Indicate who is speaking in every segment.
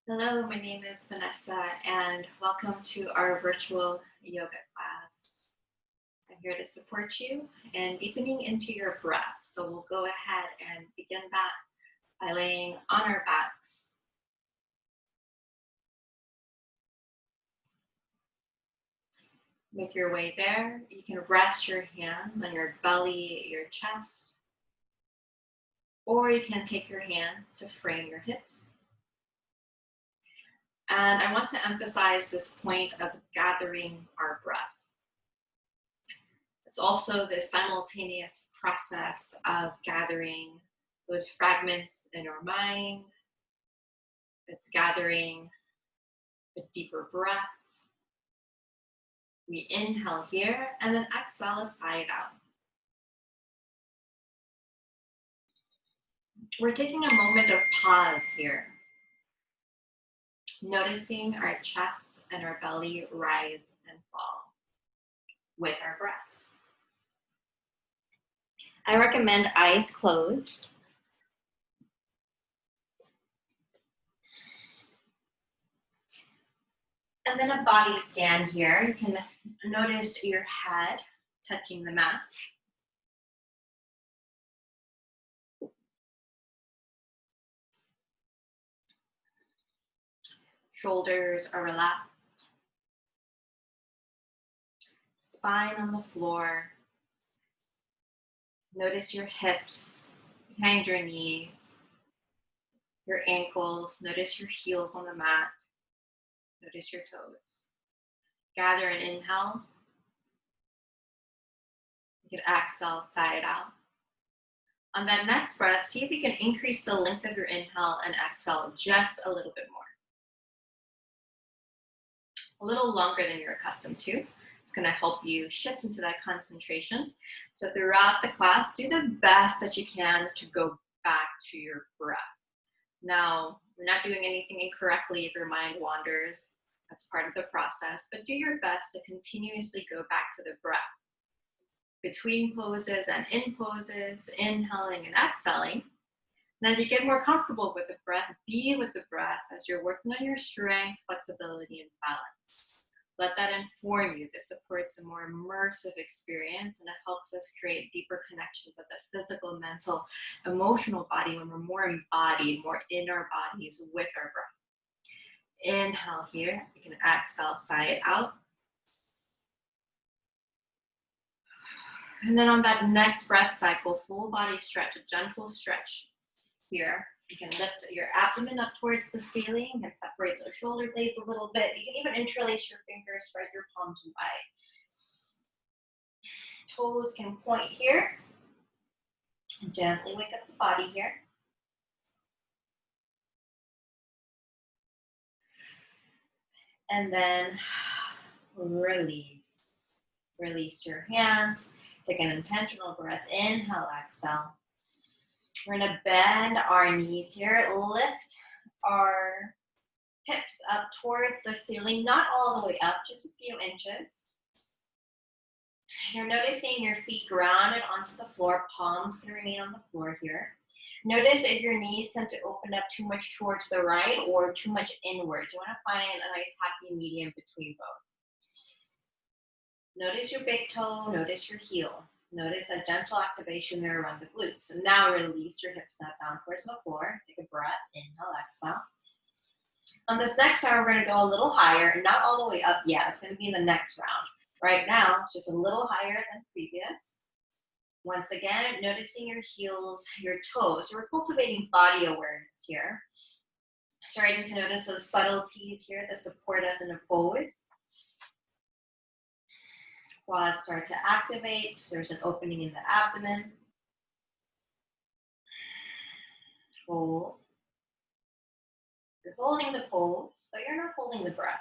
Speaker 1: Hello, my name is Vanessa, and welcome to our virtual yoga class. I'm here to support you in deepening into your breath. So we'll go ahead and begin that by laying on our backs. Make your way there. You can rest your hands on your belly, your chest, or you can take your hands to frame your hips. And I want to emphasize this point of gathering our breath. It's also the simultaneous process of gathering those fragments in our mind. It's gathering a deeper breath. We inhale here and then exhale a sigh out. We're taking a moment of pause here, noticing our chest and our belly rise and fall with our breath. I recommend eyes closed. And then a body scan here. You can notice your head touching the mat. Shoulders are relaxed. Spine on the floor. Notice your hips behind your knees, your ankles. Notice your heels on the mat. Notice your toes. Gather and inhale. You can exhale, sigh it out. On that next breath, see if you can increase the length of your inhale and exhale just a little bit more. A little longer than you're accustomed to. It's going to help you shift into that concentration. So throughout the class, do the best that you can to go back to your breath. Now, you're not doing anything incorrectly if your mind wanders. That's part of the process, but do your best to continuously go back to the breath. Between poses and in poses, inhaling and exhaling. And as you get more comfortable with the breath, be with the breath as you're working on your strength, flexibility, and balance. Let that inform you. This supports a more immersive experience, and it helps us create deeper connections of the physical, mental, emotional body when we're more embodied, more in our bodies with our breath. Inhale here. You can exhale, sigh it out. And then on that next breath cycle, full body stretch, a gentle stretch here. You can lift your abdomen up towards the ceiling and separate those shoulder blades a little bit. You can even interlace your fingers, spread your palms wide. Toes can point here. Gently wake up the body here. And then release. Release your hands. Take an intentional breath. Inhale, exhale. We're going to bend our knees here. Lift our hips up towards the ceiling, not all the way up, just a few inches. You're noticing your feet grounded onto the floor. Palms can remain on the floor here. Notice if your knees tend to open up too much towards the right or too much inwards. You want to find a nice happy medium between both. Notice your big toe. Notice your heel. Notice a gentle activation there around the glutes. And now release your hips down towards the floor. Take a breath. Inhale, exhale. On this next round, we're going to go a little higher, not all the way up yet. It's going to be in the next round. Right now, just a little higher than previous. Once again, noticing your heels, your toes. So we're cultivating body awareness here. Starting to notice those subtleties here that support us in a pose. Quads start to activate. There's an opening in the abdomen. Hold. You're holding the pose, but you're not holding the breath.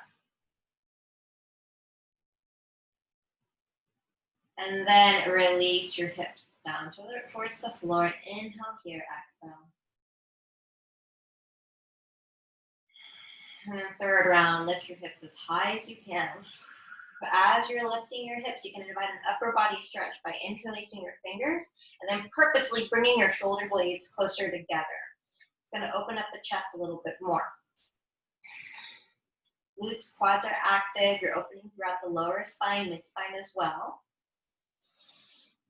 Speaker 1: And then release your hips down towards the floor. Inhale here, exhale. And then third round, lift your hips as high as you can. But as you're lifting your hips, you can invite an upper body stretch by interlacing your fingers and then purposely bringing your shoulder blades closer together. It's going to open up the chest a little bit more. Glutes, quads are active. You're opening throughout the lower spine, mid-spine as well.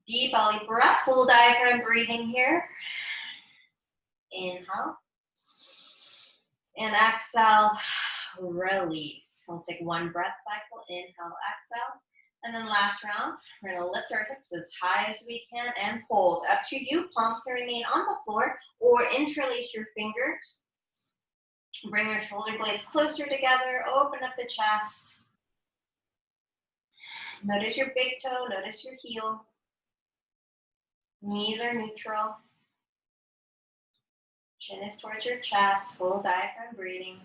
Speaker 1: Deep belly breath, full diaphragm breathing here. Inhale. And exhale, release. We'll take one breath cycle. Inhale, exhale. And then last round, we're going to lift our hips as high as we can and hold. Up to you. Palms can remain on the floor or interlace your fingers. Bring your shoulder blades closer together. Open up the chest. Notice your big toe. Notice your heel. Knees are neutral. Chin is towards your chest. Full diaphragm breathing.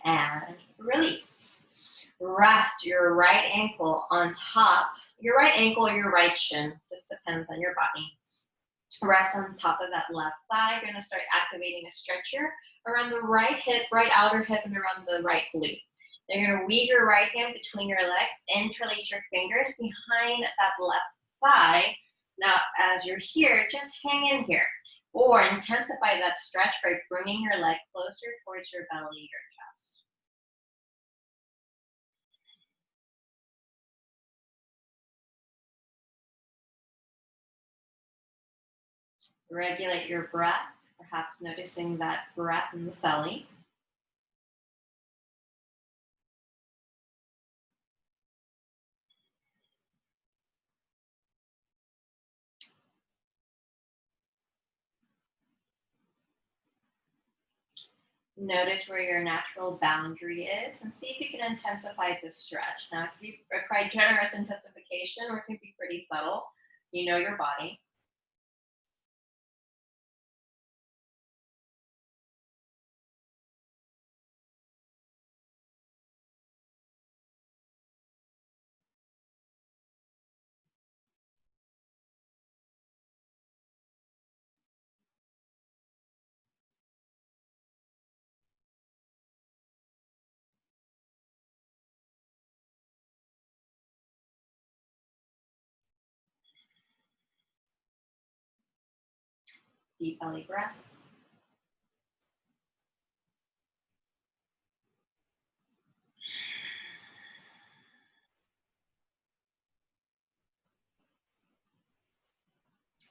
Speaker 1: And release. Rest your right ankle on top. Your right ankle or your right shin. Just depends on your body. Rest on top of that left thigh. You're going to start activating a stretch here around the right hip, right outer hip, and around the right glute. Then you're going to weave your right hand between your legs, interlace your fingers behind that left thigh. Now, as you're here, just hang in here. Or intensify that stretch by bringing your leg closer towards your belly, your chest. Regulate your breath, perhaps noticing that breath in the belly. Notice where your natural boundary is and see if you can intensify this stretch. Now, it can be quite generous intensification or it can be pretty subtle. You know your body. Deep belly breath.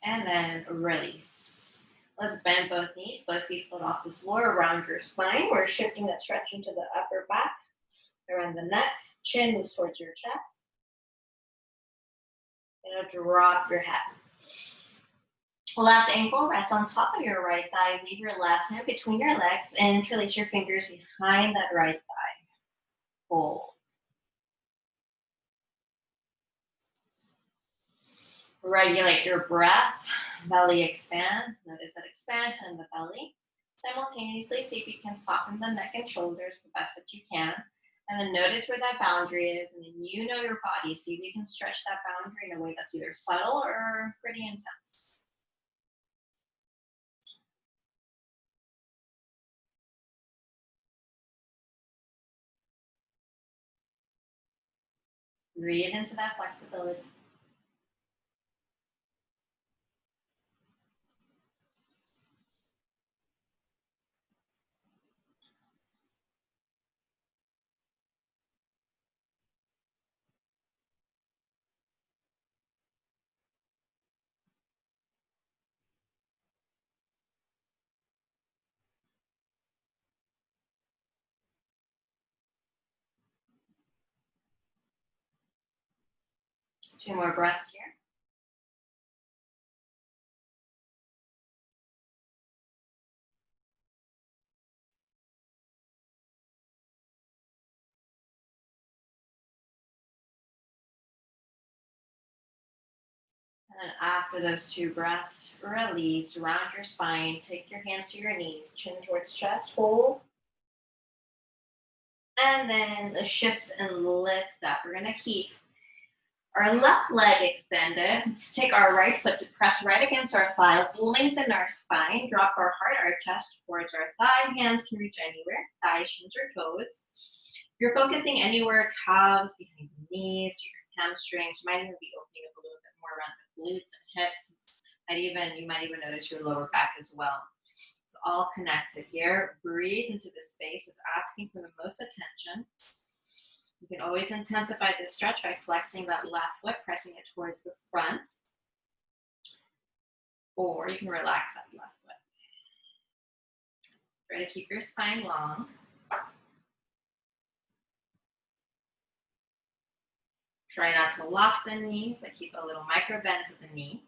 Speaker 1: And then release. Let's bend both knees, both feet float off the floor around your spine. We're shifting that stretch into the upper back, around the neck. Chin moves towards your chest. And drop your head. Left ankle rests on top of your right thigh. Weave your left hand between your legs and interlace your fingers behind that right thigh. Hold. Regulate your breath. Belly expands. Notice that expansion in the belly. Simultaneously, see if you can soften the neck and shoulders the best that you can. And then notice where that boundary is. And then you know your body. See if you can stretch that boundary in a way that's either subtle or pretty intense. Breathe into that flexibility. Two more breaths here. And then after those two breaths, release, round your spine, take your hands to your knees, chin towards chest, hold. And then shift and lift up. We're gonna keep our left leg extended. Let's take our right foot to press right against our thigh. Let's lengthen our spine, drop our heart, our chest towards our thigh. Hands can reach anywhere, thighs, shins, or toes. You're focusing anywhere, calves, behind the knees, your hamstrings. You might even be opening up a little bit more around the glutes and hips. You might even notice your lower back as well. It's all connected here. Breathe into the space. It's asking for the most attention. You can always intensify this stretch by flexing that left foot, pressing it towards the front. Or you can relax that left foot. Try to keep your spine long. Try not to lock the knee, but keep a little micro bend to the knee.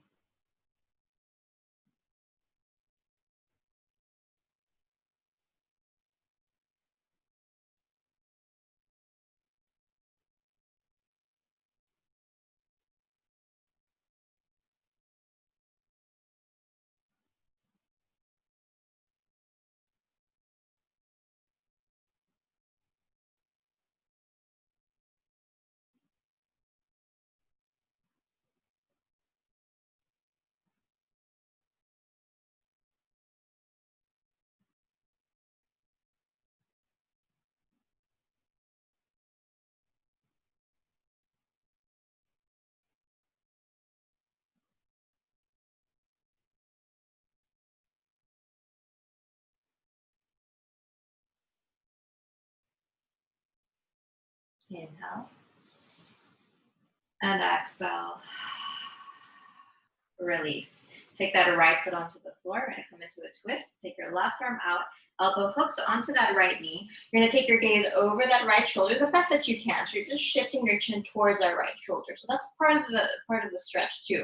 Speaker 1: Inhale. And exhale. Release. Take that right foot onto the floor. We're going to come into a twist. Take your left arm out. Elbow hooks onto that right knee. You're going to take your gaze over that right shoulder the best that you can. So you're just shifting your chin towards that right shoulder. So that's part of the stretch too.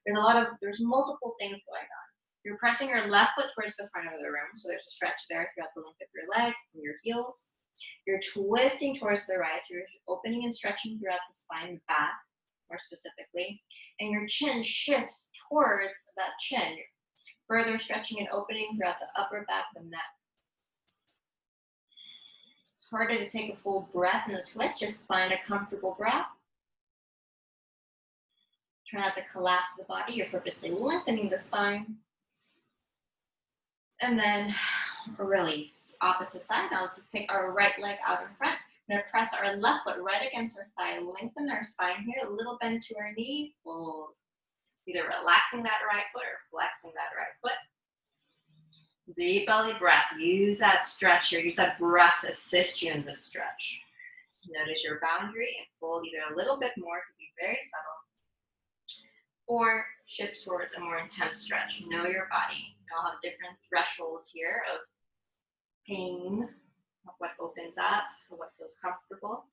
Speaker 1: There's multiple things going on. You're pressing your left foot towards the front of the room. So there's a stretch there throughout the length of your leg and your heels. You're twisting towards the right. So you're opening and stretching throughout the spine back, more specifically. And your chin shifts towards that chin. Further stretching and opening throughout the upper back, the neck. It's harder to take a full breath in the twist. Just find a comfortable breath. Try not to collapse the body. You're purposely lengthening the spine. And then release. Opposite side. Now let's just take our right leg out in front. We're going to press our left foot right against our thigh. Lengthen our spine here. A little bend to our knee. Fold. Either relaxing that right foot or flexing that right foot. Deep belly breath. Use that stretch here. Use that breath to assist you in this stretch. Notice your boundary and fold either a little bit more. It could be very subtle. Or shift towards a more intense stretch. Know your body. You'll have different thresholds here of pain, of what opens up, of what feels comfortable.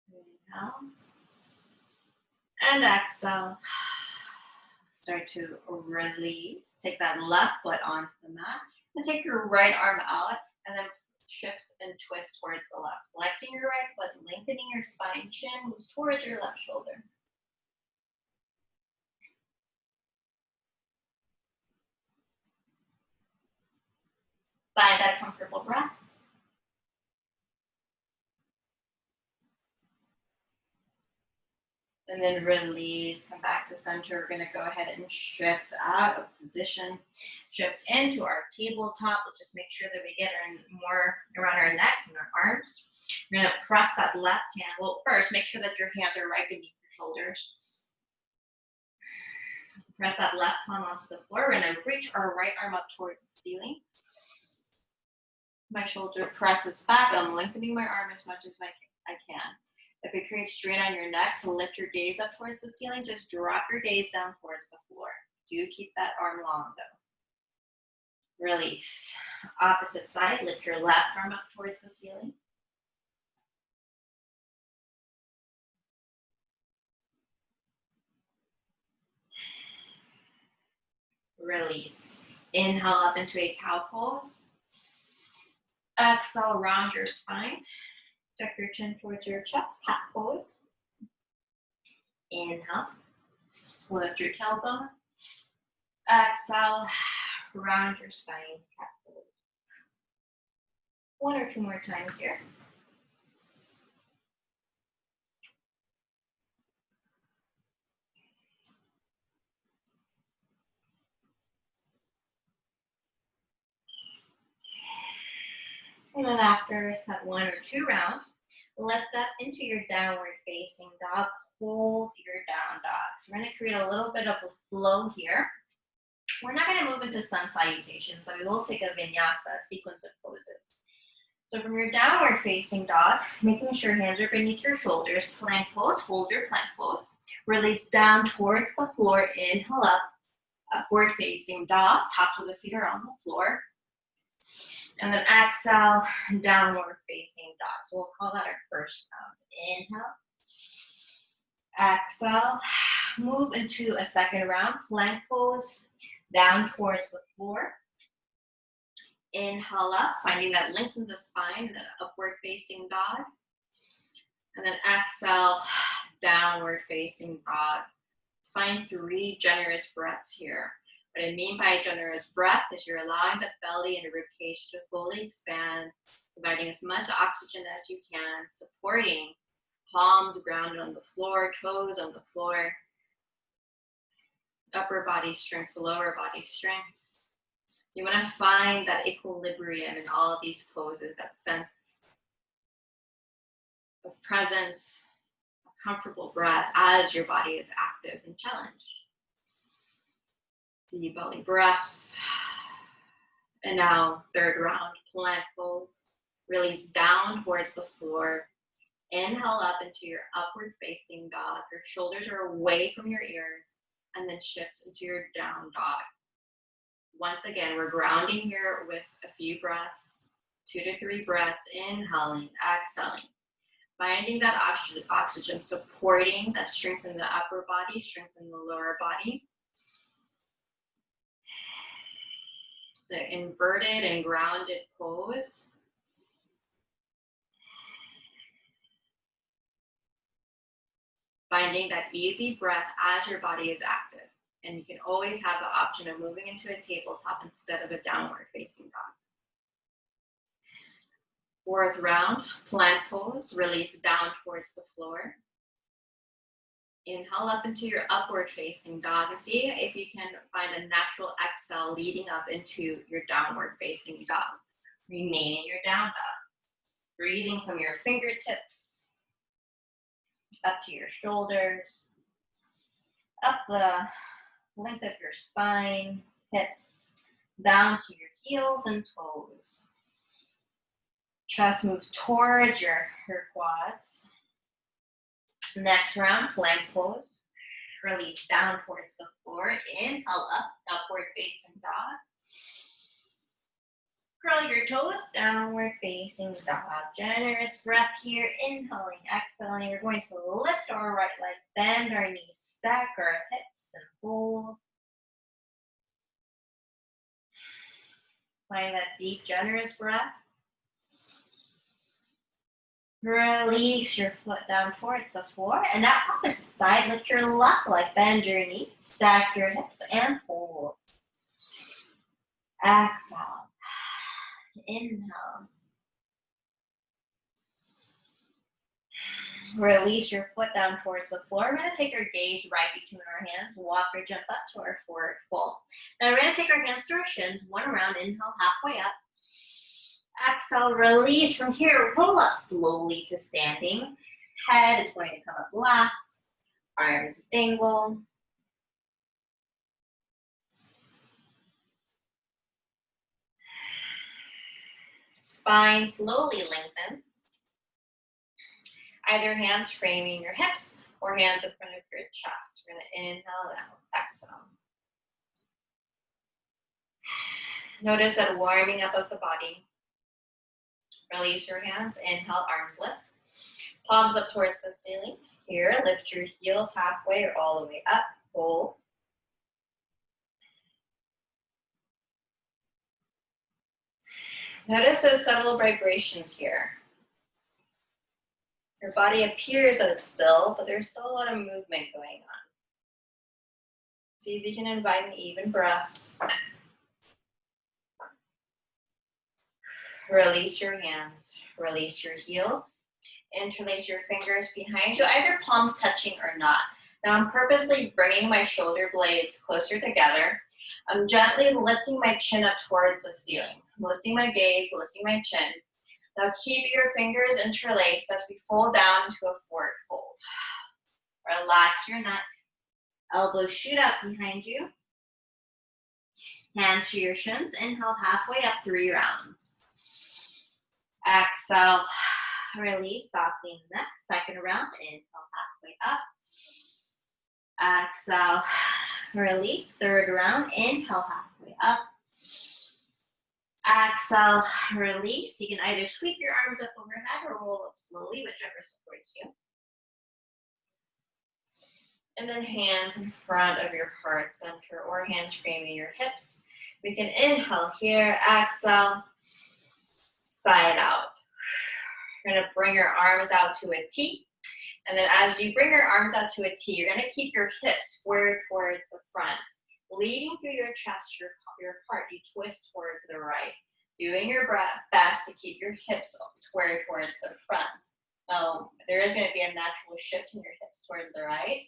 Speaker 1: Inhale. And exhale. Start to release. Take that left foot onto the mat. And take your right arm out. And then shift and twist towards the left. Flexing your right foot, lengthening your spine. Chin moves towards your left shoulder. Find that comfortable breath. And then release, come back to center. We're going to go ahead and shift out of position, shift into our tabletop. Let's just make sure that we get more around our neck and our arms. We're going to press that left hand. Well, first, make sure that your hands are right beneath your shoulders. Press that left palm onto the floor. We're going to reach our right arm up towards the ceiling. My shoulder presses back. I'm lengthening my arm as much as I can. If it creates strain on your neck, to lift your gaze up towards the ceiling, just drop your gaze down towards the floor. Do keep that arm long though. Release. Opposite side, lift your left arm up towards the ceiling. release. Inhale up into a cow pose. Exhale, round your spine. Tuck your chin towards your chest, cat pose. Inhale, lift your tailbone. Exhale, round your spine, cat pose. One or two more times here. And then after that 1 or 2 rounds, lift up into your downward facing dog. Hold your down dog. So we're going to create a little bit of a flow here. We're not going to move into sun salutations, but we will take a vinyasa, sequence of poses. So from your downward facing dog, making sure hands are beneath your shoulders, plank pose, hold your plank pose. Release down towards the floor, inhale up, upward facing dog, tops of the feet are on the floor. And then exhale, downward facing dog. So we'll call that our first round. Inhale. Exhale. Move into a second round. Plank pose, down towards the floor. Inhale up, finding that length in the spine, that upward facing dog. And then exhale, downward facing dog. Find 3 generous breaths here. What I mean by a generous breath is you're allowing the belly and the ribcage to fully expand, providing as much oxygen as you can, supporting palms grounded on the floor, toes on the floor, upper body strength, lower body strength. You want to find that equilibrium in all of these poses, that sense of presence, a comfortable breath as your body is active and challenged. Deep belly breath. And now, third round, plank pose. Release down towards the floor. Inhale up into your upward facing dog. Your shoulders are away from your ears. And then shift into your down dog. Once again, we're grounding here with a few breaths. 2 to 3 breaths. Inhaling, exhaling. Finding that oxygen, supporting that strength in the upper body, strength in the lower body. So inverted and grounded pose. Finding that easy breath as your body is active. And you can always have the option of moving into a tabletop instead of a downward facing dog. Fourth round, plank pose. Release down towards the floor. Inhale up into your upward facing dog and see if you can find a natural exhale leading up into your downward facing dog. Remain in your down dog. Breathing from your fingertips up to your shoulders, up the length of your spine, hips, down to your heels and toes. Chest moves towards your quads. Next round, plank pose. Release down towards the floor. Inhale up, upward facing dog. Curl your toes, downward facing dog. Generous breath here. Inhaling, exhaling. We're going to lift our right leg, bend our knees, stack our hips, and hold. Find that deep, generous breath. Release your foot down towards the floor. And that opposite side, lift your left leg, bend your knees, stack your hips, and hold. Exhale. Inhale. Release your foot down towards the floor. We're going to take our gaze right between our hands, walk or jump up to our forward fold. Now we're going to take our hands to our shins, one around, inhale halfway up. Exhale, release from here, roll up slowly to standing. Head is going to come up last, arms dangle. Spine slowly lengthens. Either hands framing your hips or hands in front of your chest. We're going to inhale out, exhale. Notice that warming up of the body. Release your hands, inhale, arms lift. Palms up towards the ceiling. Here, lift your heels halfway or all the way up, hold. Notice those subtle vibrations here. Your body appears that it's still, but there's still a lot of movement going on. See if you can invite an even breath. Release your hands, release your heels. Interlace your fingers behind you, either palms touching or not. Now I'm purposely bringing my shoulder blades closer together. I'm gently lifting my chin up towards the ceiling. I'm lifting my gaze, lifting my chin. Now keep your fingers interlaced as we fold down into a forward fold. Relax your neck. Elbows shoot up behind you. Hands to your shins. Inhale halfway up 3 rounds. Exhale, release, softening the neck. Second round, inhale halfway up. Exhale, release. Third round, inhale halfway up. Exhale, release. You can either sweep your arms up overhead or roll up slowly, whichever supports you. And then hands in front of your heart center or hands framing your hips. We can inhale here, exhale, side out. You're gonna bring your arms out to a T. And then as you bring your arms out to a T, you're gonna keep your hips squared towards the front. Leading through your chest, your heart, you twist towards the right. Doing your best to keep your hips squared towards the front. Now, there is gonna be a natural shift in your hips towards the right.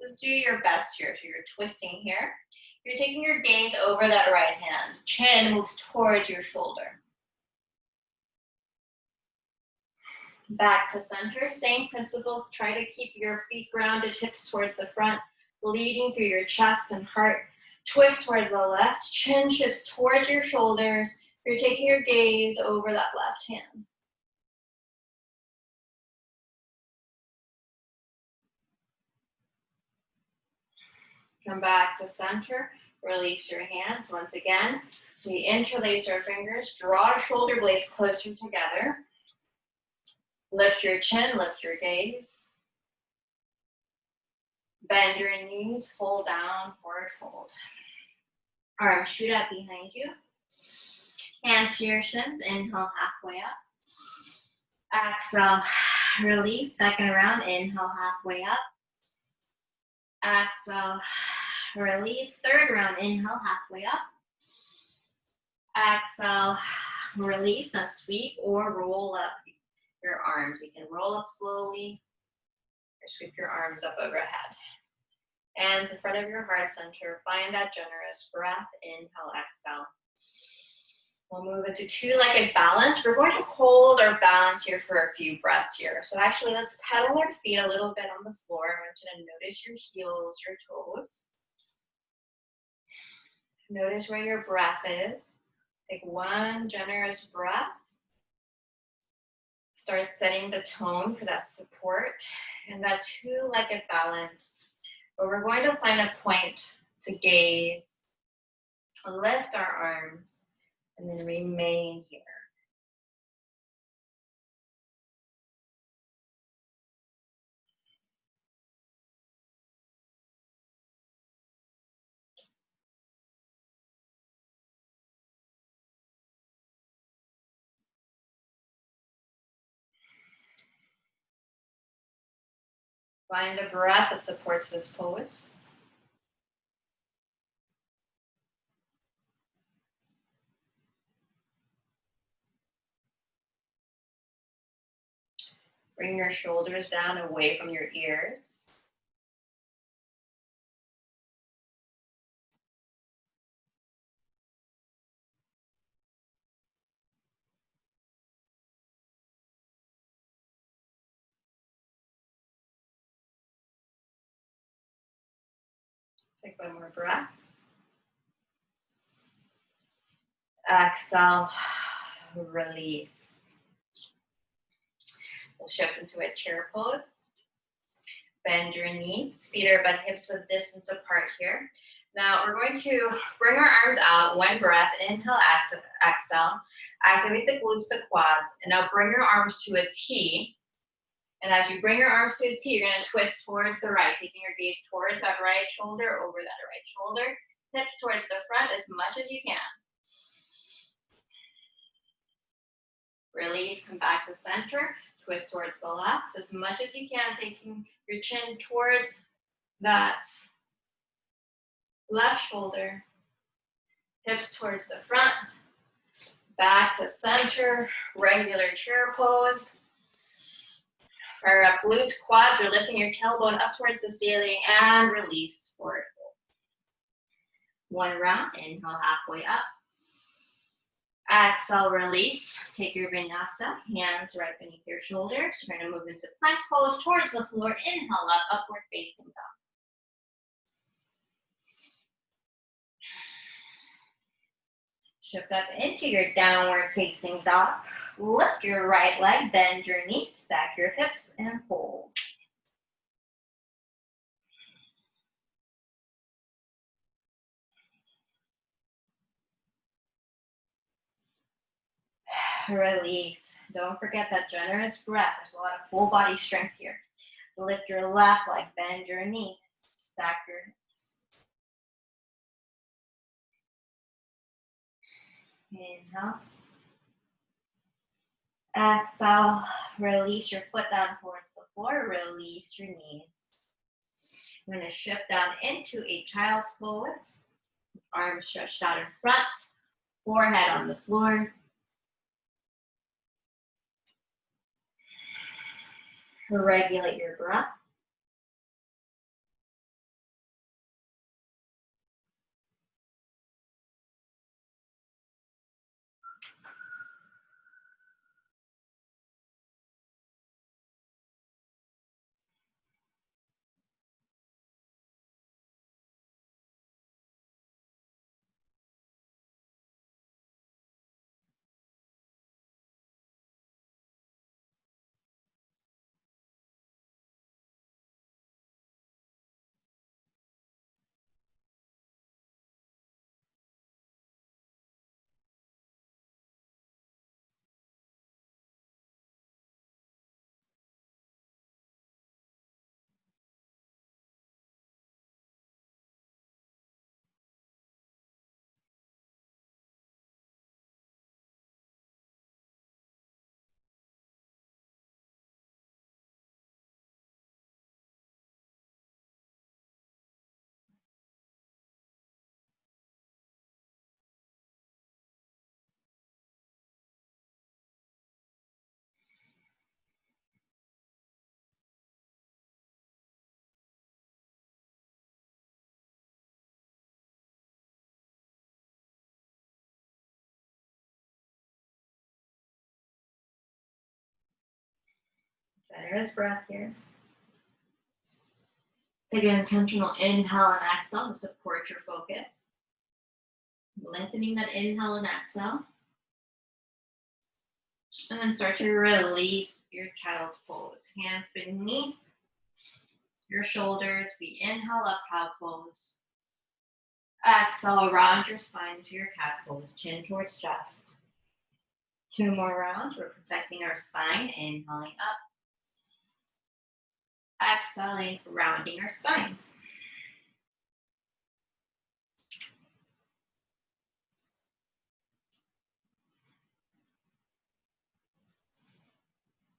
Speaker 1: Just do your best here. So you're twisting here. You're taking your gaze over that right hand. Chin moves towards your shoulder. Back to center, same principle. Try to keep your feet grounded, hips towards the front, leading through your chest and heart. Twist towards the left, chin shifts towards your shoulders. You're taking your gaze over that left hand. Come back to center, release your hands. Once again, we interlace our fingers, draw our shoulder blades closer together. Lift your chin, lift your gaze. Bend your knees, fold down, forward fold. Arms shoot up behind you. Hands to your shins, inhale halfway up. Exhale, release, second round, inhale halfway up. Exhale, release, third round, inhale halfway up. Exhale, release, now sweep or roll up your arms. You can roll up slowly or sweep your arms up overhead. Hands in front of your heart center. Find that generous breath. Inhale, exhale. We'll move into two-legged balance. We're going to hold our balance here for a few breaths here. So actually, let's pedal our feet a little bit on the floor. I want you to notice your heels, your toes. Notice where your breath is. Take one generous breath. Start setting the tone for that support and that two-legged balance, where we're going to find a point to gaze, lift our arms, and then remain here. Find the breath that supports this pose. Bring your shoulders down away from your ears. Take one more breath. Exhale, release. We'll shift into a chair pose. Bend your knees, feet are bent, hips width distance apart here. Now we're going to bring our arms out, one breath, inhale, exhale. Activate the glutes, the quads, and now bring your arms to a T. And as you bring your arms to a T, you're gonna twist towards the right, taking your gaze towards that right shoulder, over that right shoulder, hips towards the front as much as you can. Release, come back to center, twist towards the left as much as you can, taking your chin towards that left shoulder, hips towards the front, back to center, regular chair pose. Fire up glutes, quads, you're lifting your tailbone up towards the ceiling and release forward fold. One round, inhale halfway up. Exhale, release. Take your vinyasa, hands right beneath your shoulders. You're going to move into plank pose towards the floor. Inhale up, upward facing dog. Shift up into your downward facing dog. Lift your right leg, bend your knees, stack your hips, and hold. Release. Don't forget that generous breath. There's a lot of full body strength here. Lift your left leg, bend your knees, stack your hips. Inhale. Exhale. Release your foot down towards the floor. Release your knees. I'm going to shift down into a child's pose. Arms stretched out in front. Forehead on the floor. Regulate your breath. Generous breath here. Take an intentional inhale and exhale to support your focus. Lengthening that inhale and exhale. And then start to release your child's pose. Hands beneath your shoulders. We inhale up, cow pose. Exhale, round your spine to your cat pose. Chin towards chest. 2 more rounds. We're protecting our spine. Inhaling up. Exhaling, rounding our spine.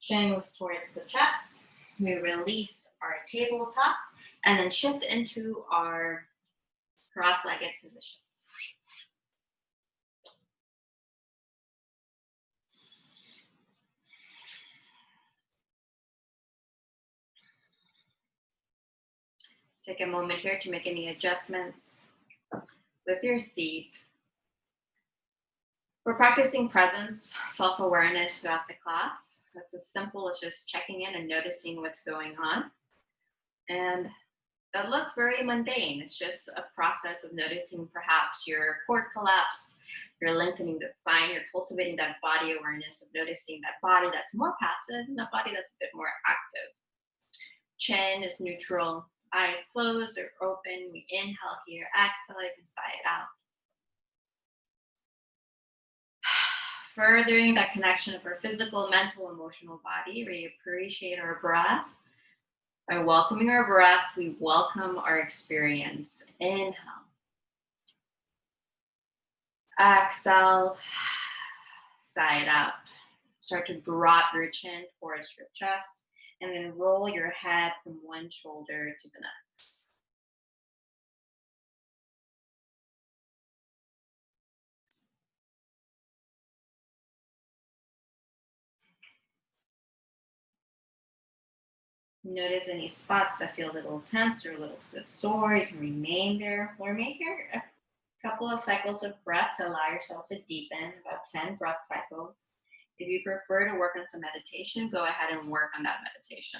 Speaker 1: Chin moves towards the chest. We release our tabletop and then shift into our cross-legged position. Take a moment here to make any adjustments with your seat. We're practicing presence, self-awareness throughout the class. It's as simple as just checking in and noticing what's going on. And that looks very mundane. It's just a process of noticing perhaps your cord collapsed, you're lengthening the spine, you're cultivating that body awareness of noticing that body that's more passive and that body that's a bit more active. Chin is neutral, eyes closed or open. We inhale here, exhale, you can sigh it out. Furthering that connection of our physical, mental, emotional body, we appreciate our breath. By welcoming our breath, we welcome our experience. Inhale. Exhale. Sigh it out. Start to drop your chin towards your chest, and then roll your head from one shoulder to the next. Notice any spots that feel a little tense or a little sore. You can remain there or make here a couple of cycles of breath to allow yourself to deepen, about 10 breath cycles. If you prefer to work on some meditation, go ahead and work on that meditation.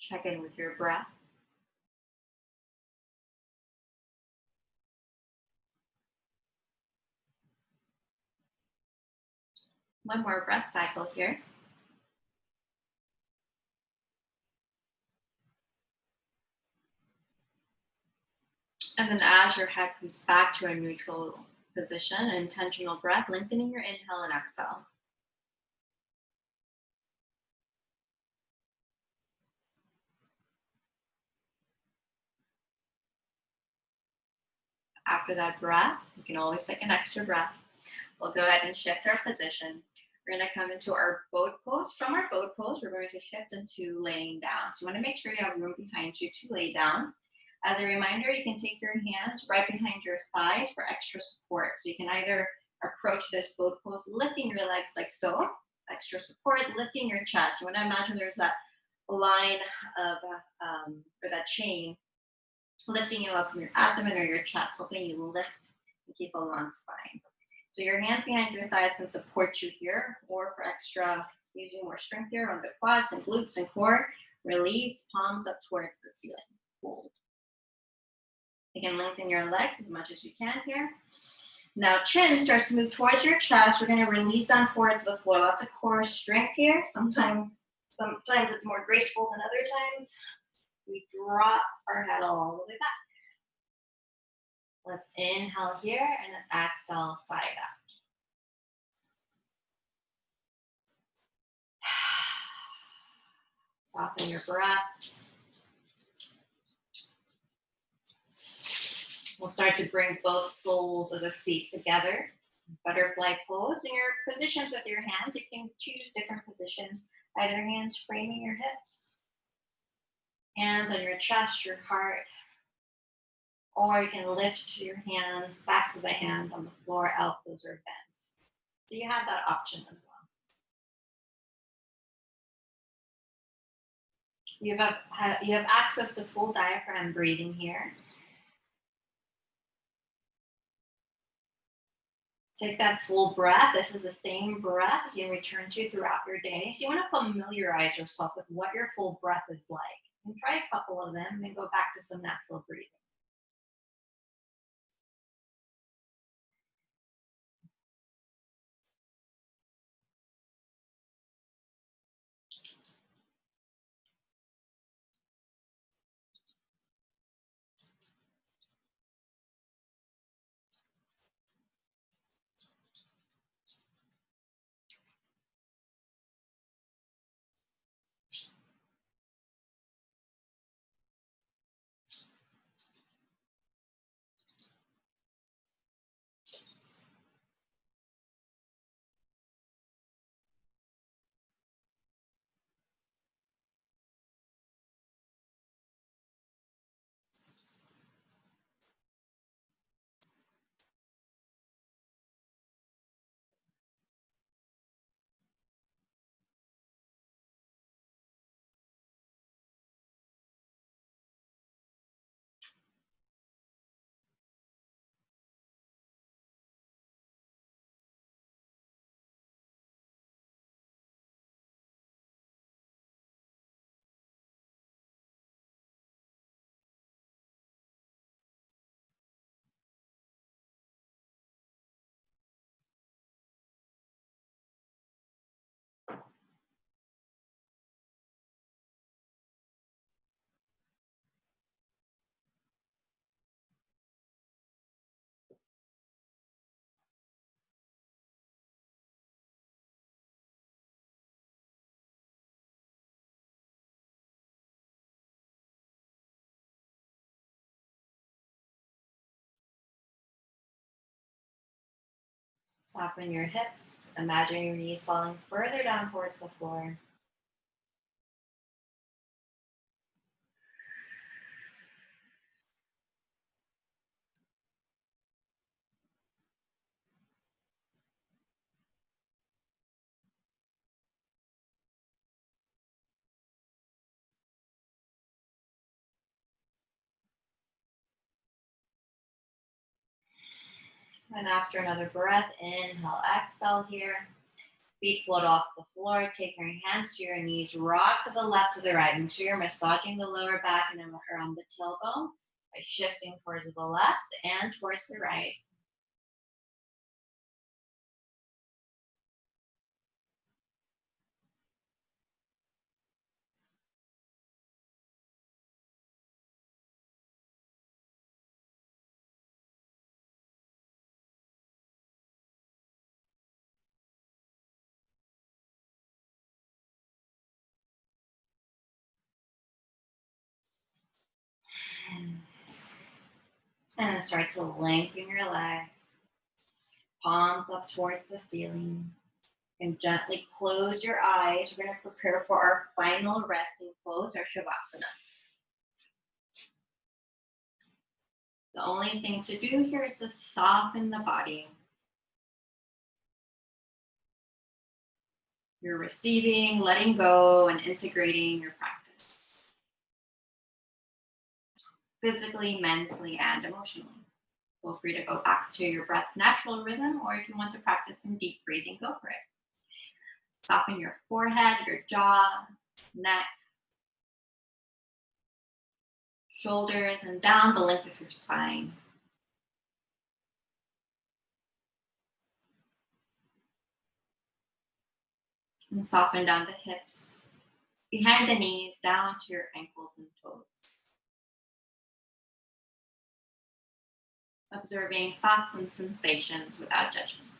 Speaker 1: Check in with your breath. One more breath cycle here. And then as your head comes back to a neutral position, an intentional breath, lengthening your inhale and exhale. After that breath, you can always take an extra breath. We'll go ahead and shift our position. We're going to come into our boat pose. From our boat pose, we're going to shift into laying down. So you want to make sure you have room behind you to lay down. As a reminder, you can take your hands right behind your thighs for extra support. So you can either approach this boat pose, lifting your legs like so, extra support, lifting your chest. You want to imagine there's that line of, or that chain lifting you up from your abdomen or your chest, hoping you lift and keep a long spine. So your hands behind your thighs can support you here, or for extra, using more strength here on the quads and glutes and core, release, palms up towards the ceiling. Hold. Again, lengthen your legs as much as you can here. Now chin starts to move towards your chest. We're going to release on towards the floor. Lots of core strength here. Sometimes it's more graceful than other times. We drop our head all the way back. Let's inhale here and then exhale side out. Soften your breath. We'll start to bring both soles of the feet together. Butterfly pose. In your positions with your hands, you can choose different positions. Either hands framing your hips, hands on your chest, your heart, or you can lift your hands, backs of the hands on the floor, elbows are bent. So you have that option as well. You have access to full diaphragm breathing here. Take that full breath. This is the same breath you can return to throughout your day. So you want to familiarize yourself with what your full breath is like. And try a couple of them and then go back to some natural breathing. Soften your hips. Imagine your knees falling further down towards the floor. And after another breath, inhale, exhale here. Feet float off the floor. Take your hands to your knees. Rock to the left, to the right. Make sure you're massaging the lower back and around the tailbone by shifting towards the left and towards the right. And then start to lengthen your legs. Palms up towards the ceiling. And gently close your eyes. We're going to prepare for our final resting pose, our Shavasana. The only thing to do here is to soften the body. You're receiving, letting go, and integrating your practice. Physically, mentally, and emotionally. Feel free to go back to your breath's natural rhythm, or if you want to practice some deep breathing, go for it. Soften your forehead, your jaw, neck, shoulders, and down the length of your spine. And soften down the hips, behind the knees, down to your ankles and toes. Observing thoughts and sensations without judgment.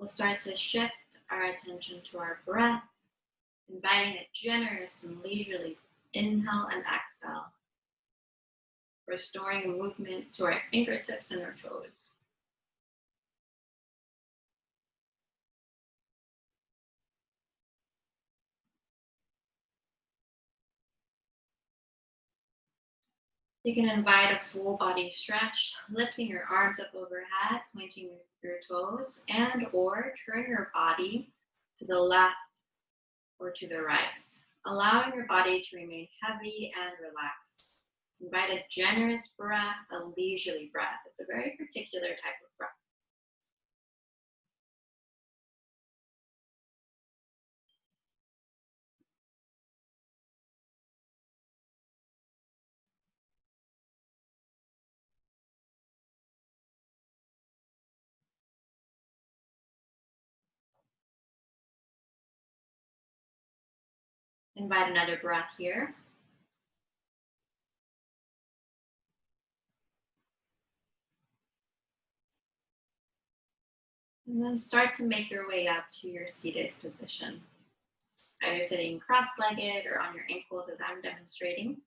Speaker 1: We'll start to shift our attention to our breath, inviting a generous and leisurely inhale and exhale, restoring movement to our fingertips and our toes. You can invite a full body stretch, lifting your arms up overhead, pointing your toes, and or turn your body to the left or to the right, allowing your body to remain heavy and relaxed. Invite a generous breath, a leisurely breath. It's a very particular type of breath. Invite another breath here. And then start to make your way up to your seated position. Either sitting cross-legged or on your ankles as I'm demonstrating.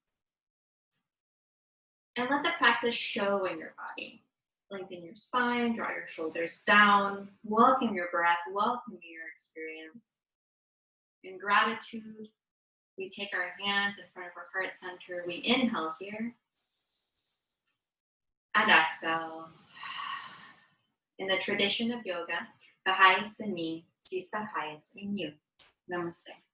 Speaker 1: And let the practice show in your body. Lengthen your spine, draw your shoulders down, welcome your breath, welcome your experience. In gratitude, we take our hands in front of our heart center. We inhale here and exhale. In the tradition of yoga, the highest in me sees the highest in you. Namaste.